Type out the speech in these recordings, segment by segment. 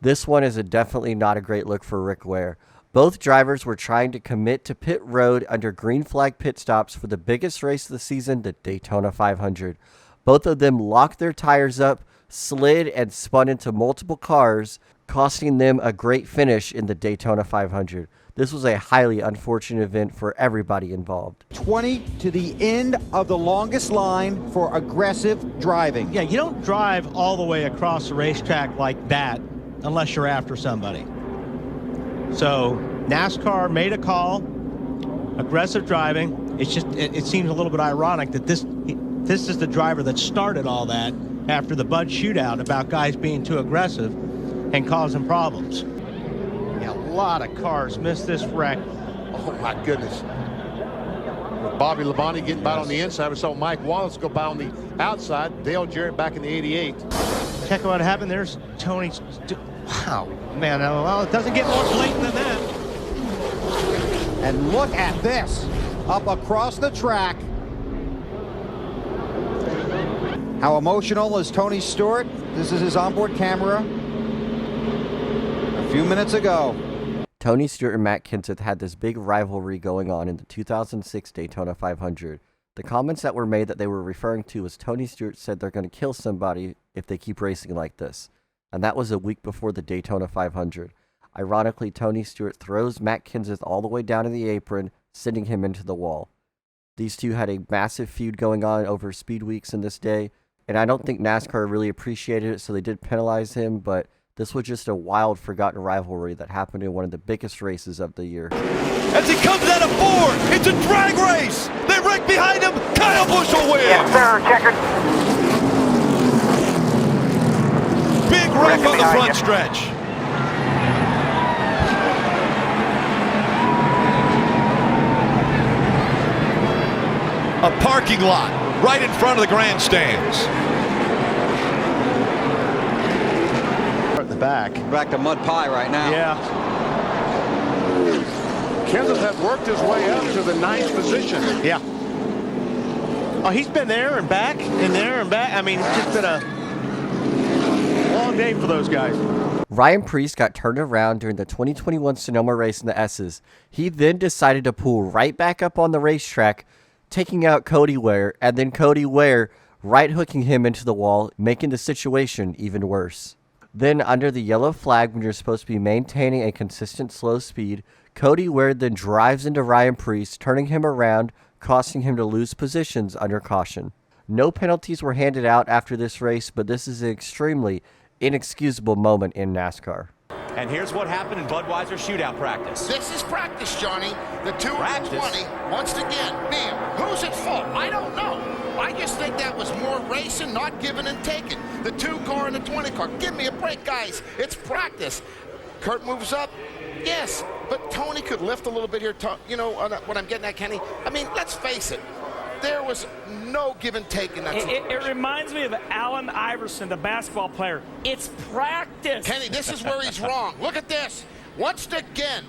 This one is definitely not a great look for Rick Ware. Both drivers were trying to commit to pit road under green flag pit stops for the biggest race of the season, the Daytona 500. Both of them locked their tires up, slid, and spun into multiple cars, costing them a great finish in the Daytona 500. This was a highly unfortunate event for everybody involved. 20 to the end of the longest line for aggressive driving. Yeah, you don't drive all the way across the racetrack like that unless you're after somebody. So NASCAR made a call, aggressive driving. It's just, it seems a little bit ironic that this is the driver that started all that after the Bud shootout about guys being too aggressive and causing problems. Yeah, a lot of cars missed this wreck. Oh my goodness. Bobby Labonte getting by on the inside. We saw Mike Wallace go by on the outside. Dale Jarrett back in the 88. Check out what happened. There's Tony. Wow, man, well, it doesn't get more blatant than that. And look at this, up across the track. How emotional is Tony Stewart? This is his onboard camera a few minutes ago. Tony Stewart and Matt Kenseth had this big rivalry going on in the 2006 Daytona 500. The comments that were made that they were referring to was Tony Stewart said they're going to kill somebody if they keep racing like this. And that was a week before the Daytona 500. Ironically, Tony Stewart throws Matt Kenseth all the way down in the apron, sending him into the wall. These two had a massive feud going on over speed weeks in this day, and I don't think NASCAR really appreciated it, so they did penalize him, but this was just a wild, forgotten rivalry that happened in one of the biggest races of the year. As he comes out of four, it's a drag race. They wreck behind him. Kyle Busch will win. Yes, sir. Checker. Big wreck on the front stretch. A parking lot right in front of the grandstands. At the back. Back to mud pie right now. Yeah. Kenseth has worked his way up to the 9th position. Yeah. Oh, he's been there and back and there and back. I mean, it's just been a long day for those guys. Ryan Preece got turned around during the 2021 Sonoma race in the S's. He then decided to pull right back up on the racetrack, taking out Cody Ware, and then Cody Ware right hooking him into the wall, making the situation even worse. Then, under the yellow flag, when you're supposed to be maintaining a consistent slow speed, Cody Ware then drives into Ryan Preece, turning him around, costing him to lose positions under caution. No penalties were handed out after this race, but this is an extremely inexcusable moment in NASCAR. And here's what happened in Budweiser shootout practice. This is practice, Johnny. The 2 and 20, Practice? once again, bam. Who's at fault? I don't know. I just think that was more racing, not giving and taking. The 2 car and the 20 car. Give me a break, guys. It's practice. Kurt moves up. Yes, but Tony could lift a little bit here. You know what I'm getting at, Kenny? I mean, let's face it. There was no give and take in that situation. It reminds me of Allen Iverson, the basketball player. It's practice. Kenny, this is where he's wrong. Look at this. Once again,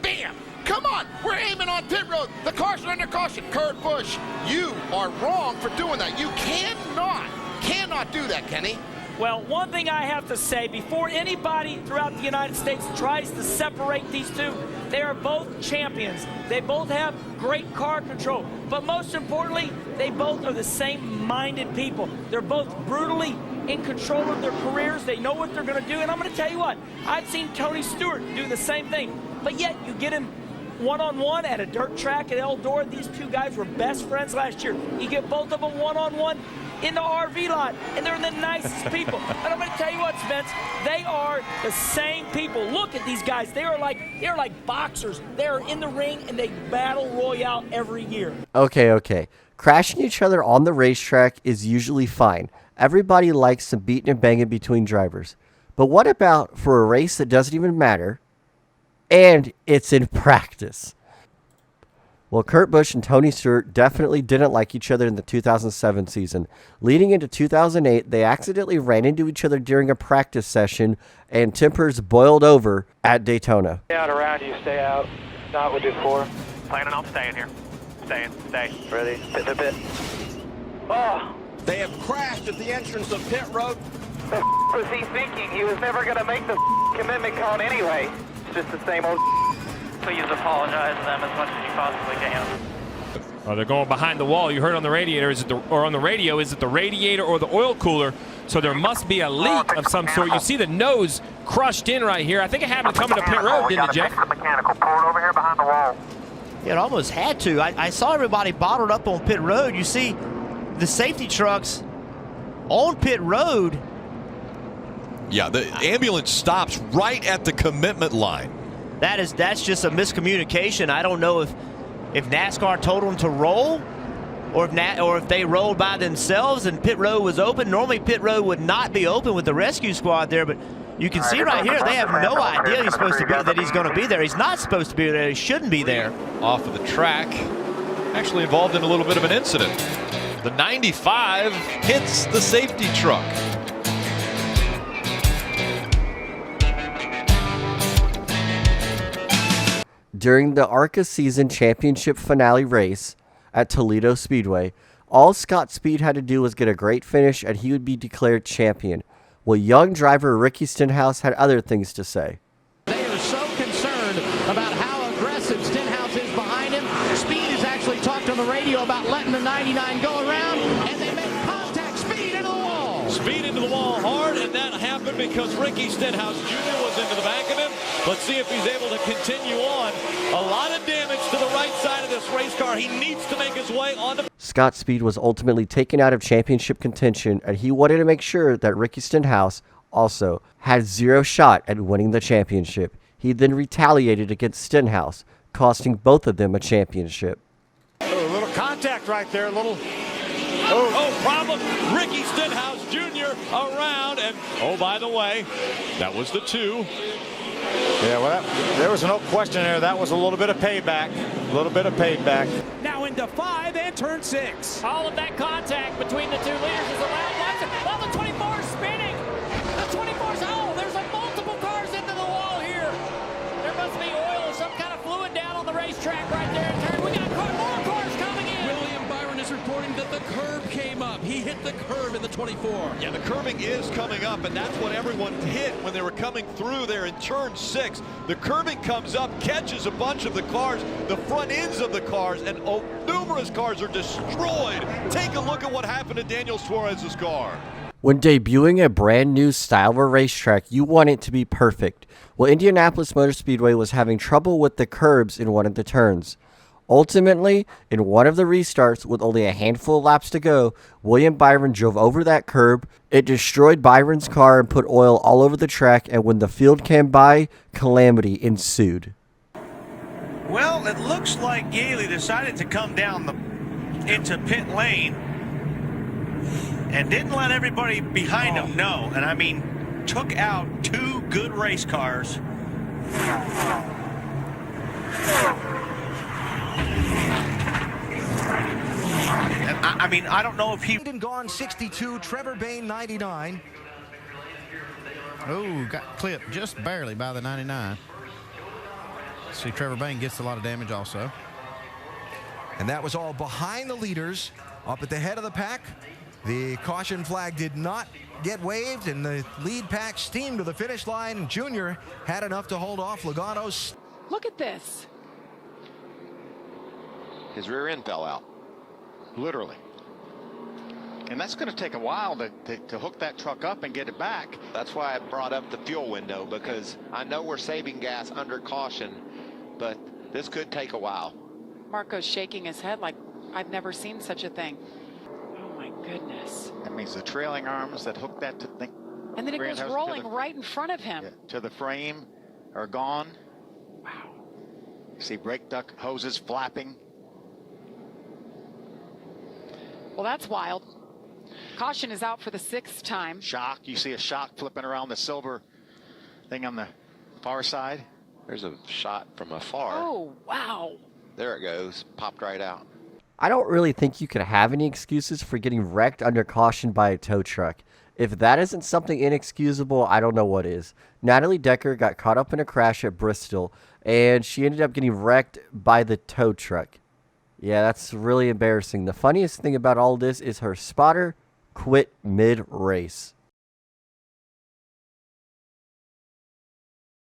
bam. Come on, we're aiming on pit road. The cars are under caution. Kurt Busch, you are wrong for doing that. You cannot do that, Kenny. Well, one thing I have to say, before anybody throughout the United States tries to separate these two, they are both champions. They both have great car control. But most importantly, they both are the same-minded people. They're both brutally in control of their careers. They know what they're going to do. And I'm going to tell you what, I've seen Tony Stewart do the same thing. But yet, you get him one-on-one at a dirt track at Eldora. These two guys were best friends last year. You get both of them one-on-one in the RV lot, and they're the nicest people. And I'm going to tell you what, Spence, they are the same people. Look at these guys. They're like boxers. They're in the ring, and they battle royale every year. Okay. Crashing each other on the racetrack is usually fine. Everybody likes some beating and banging between drivers. But what about for a race that doesn't even matter, and it's in practice? Well, Kurt Busch and Tony Stewart definitely didn't like each other in the 2007 season. Leading into 2008, they accidentally ran into each other during a practice session, and tempers boiled over at Daytona. Stay out around you, stay out. Not with your 4. Planning on staying here. Stay. Ready? Pit to pit. Oh! They have crashed at the entrance of pit road. The was he thinking? He was never going to make the commitment cone anyway. It's just the same old. Please apologize to them as much as you possibly can. Oh, they're going behind the wall. You heard on the radiator, on the radio, is it the radiator or the oil cooler? So there must be a leak of some sort. You see the nose crushed in right here. I think it happened coming to pit road, didn't it, Jeff? Mechanical, pull it over here behind the wall. Yeah, it almost had to. I saw everybody bottled up on pit road. You see the safety trucks on pit road. Yeah, the ambulance stops right at the commitment line. That's just a miscommunication. I don't know if NASCAR told them to roll, or if they rolled by themselves and pit road was open. Normally pit road would not be open with the rescue squad there, but you can see right here they have no idea he's supposed to be, that he's going to be there. He's not supposed to be there. He shouldn't be there. Off of the track, actually involved in a little bit of an incident. The 95 hits the safety truck. During the ARCA season championship finale race at Toledo Speedway, all Scott Speed had to do was get a great finish and he would be declared champion. Well, young driver Ricky Stenhouse had other things to say. They are so concerned about how aggressive Stenhouse is behind him. Speed has actually talked on the radio about letting the 99 go around, and they make contact. Speed into the wall. Speed into the wall hard, and that happened because Ricky Stenhouse Jr. was into the back of him. Let's see if he's able to continue on. A lot of damage to the right side of this race car. He needs to make his way on the... Scott Speed was ultimately taken out of championship contention, and he wanted to make sure that Ricky Stenhouse also had zero shot at winning the championship. He then retaliated against Stenhouse, costing both of them a championship. A little contact right there, a little... problem. Ricky Stenhouse Jr. around, and oh, by the way, that was the 2. Yeah, well, there was no question there. That was a little bit of payback. A little bit of payback. Now into 5 and turn 6. All of that contact between the two leaders is allowed. Watch it. Oh, the 24 is spinning. The 24's, oh, there's multiple cars into the wall here. There must be oil or some kind of fluid down on the racetrack right there in turn. We got more cars coming in. William Byron is reporting that the curb came up. He hit the curb in the 24. Yeah, the curbing is coming up, and that's what everyone hit when they were coming through there in turn 6. The curbing comes up, catches a bunch of the cars, the front ends of the cars, and numerous cars are destroyed. Take a look at what happened to Daniel Suarez's car. When debuting a brand new style of a racetrack, you want it to be perfect. Well, Indianapolis Motor Speedway was having trouble with the curbs in one of the turns. Ultimately, in one of the restarts with only a handful of laps to go, William Byron drove over that curb. It destroyed Byron's car and put oil all over the track, and when the field came by, calamity ensued. Well, it looks like Gailey decided to come down into pit lane and didn't let everybody behind him know. And I mean, took out 2 good race cars. I mean, I don't know if he... Gone 62, Trevor Bayne 99. Oh, got clipped just barely by the 99. See, Trevor Bayne gets a lot of damage also. And that was all behind the leaders, up at the head of the pack. The caution flag did not get waved, and the lead pack steamed to the finish line. Junior had enough to hold off Logano's. Look at this. His rear end fell out, literally. And that's going to take a while to hook that truck up and get it back. That's why I brought up the fuel window, because I know we're saving gas under caution, but this could take a while. Marco's shaking his head like I've never seen such a thing. Oh my goodness. That means the trailing arms that hook that to the... And then it goes rolling right in front of him. To the frame are gone. Wow. See brake duct hoses flapping. Well, that's wild. Caution is out for the 6th time. Shock. You see a shock flipping around the silver thing on the far side. There's a shot from afar. Oh, wow. There it goes. Popped right out. I don't really think you could have any excuses for getting wrecked under caution by a tow truck. If that isn't something inexcusable, I don't know what is. Natalie Decker got caught up in a crash at Bristol, and she ended up getting wrecked by the tow truck. Yeah, that's really embarrassing. The funniest thing about all this is her spotter quit mid-race.